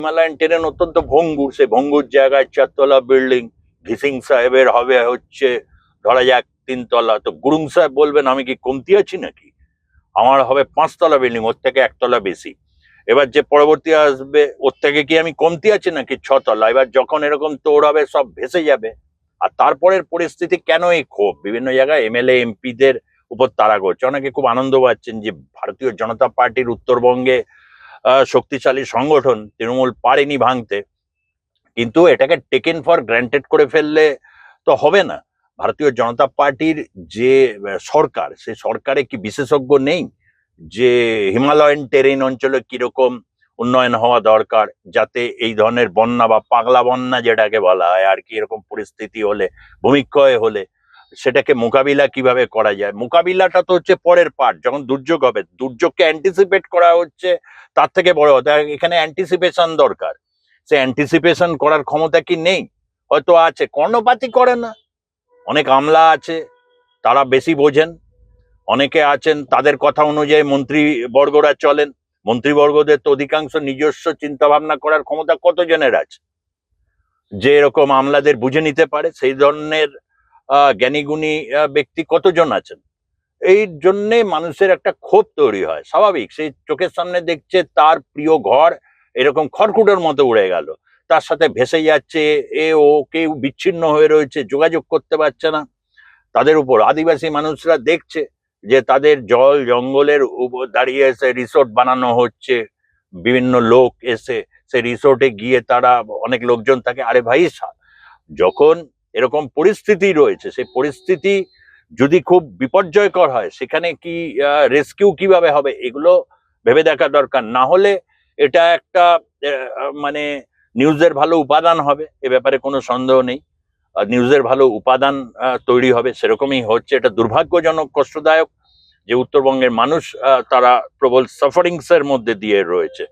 Himalayan terrain অত্যন্ত ভঙ্গুর, সে ভঙ্গুর জায়গায় 4 তলা বিল্ডিং, ঘিসিং সাহেবের হবে হচ্ছে ধরা যাক 3 তলা, তো গুরুং সাহেব বলবেন আমি কি কমতি আছি নাকি, আমার হবে 5 তলা বিল্ডিং, ওর থেকে 1 তলা বেশি। এবার যে পরবর্তী আসবে ওর থেকে কি আমি কমতি আছি নাকি 6 তলা। এবার যখন এরকম তোড় হবে সব ভেসে যাবে। আর তারপরের পরিস্থিতি কেন এই ক্ষোভ, বিভিন্ন জায়গায় এমএলএ এমপিদের উপর তাড়া করছে, অনেকে খুব আনন্দ পাচ্ছেন যে ভারতীয় জনতা পার্টির উত্তরবঙ্গে শক্তিশালী সংগঠন তৃণমূল পারেনি ভাঙতে, কিন্তু এটাকে টেকেন ফর গ্র্যান্টেড করে ফেললে তো হবে না। ভারতীয় জনতা পার্টির যে সরকার, সেই সরকারে কি বিশেষজ্ঞ নেই যে হিমালয়ান টেরেন অঞ্চলে কিরকম উন্নয়ন হওয়া দরকার, যাতে এই ধরনের বন্যা বা পাগলা বন্যা যেটাকে বলা হয় আর কি, এরকম পরিস্থিতি হলে, ভূমিক্ষয় হলে সেটাকে মোকাবিলা কিভাবে করা যায়। মোকাবিলাটা তো হচ্ছে পরের পার্ট, যখন দুর্যোগ হবে, দুর্যোগকে অ্যান্টিসিপেট করা হচ্ছে তার থেকে বড় কথা, এখানে অ্যান্টিসিপেশন দরকার। সে অ্যান্টিসিপেশন করার ক্ষমতা কি নেই? হয়তো আছে, কর্ণপাতই করে না। অনেক আমলা আছে, তারা বেশি বোঝেন, অনেকে আছেন তাদের কথা অনুযায়ী মন্ত্রীবর্গরা চলেন। মন্ত্রীবর্গদের তো অধিকাংশ নিজস্ব চিন্তা ভাবনা করার ক্ষমতা কতজনের আছে যে এরকম আমলাদের বুঝে নিতে পারে? সেই ধরনের জ্ঞানীগুণী ব্যক্তি কতজন আছেন? এই জন্যে মানুষের একটা ক্ষোভ তৈরি হয়, স্বাভাবিক। সেই চোখের সামনে দেখছে তার প্রিয় ঘর এরকম খড়কুটোর মতো উড়ে গেল, তার সাথে ভেসে যাচ্ছে এ ও, কেউ বিচ্ছিন্ন হয়ে রয়েছে, যোগাযোগ করতে পারছে না। তাদের উপর আদিবাসী মানুষরা দেখছে যে তাদের জল জঙ্গলের উপর দাঁড়িয়ে এসে রিসোর্ট বানানো হচ্ছে, বিভিন্ন লোক এসে সে রিসোর্টে গিয়ে তারা, অনেক লোকজন থাকে। আরে ভাই, যখন এরকম পরিস্থিতি রয়েছে, সেই পরিস্থিতি যদি খুব বিপর্যয়কর হয়, সেখানে কি রেস্কিউ কিভাবে হবে, এগুলো ভেবে দেখা দরকার। না হলে এটা একটা মানে নিউজের ভালো উপাদান হবে, এ ব্যাপারে কোনো সন্দেহ নেই। নিউজের ভালো উপাদান তৈরি হবে, সেরকমই হচ্ছে। এটা দুর্ভাগ্যজনক, কষ্টদায়ক যে উত্তরবঙ্গের মানুষ তারা প্রবল সাফারিংস এর মধ্যে দিয়ে রয়েছে।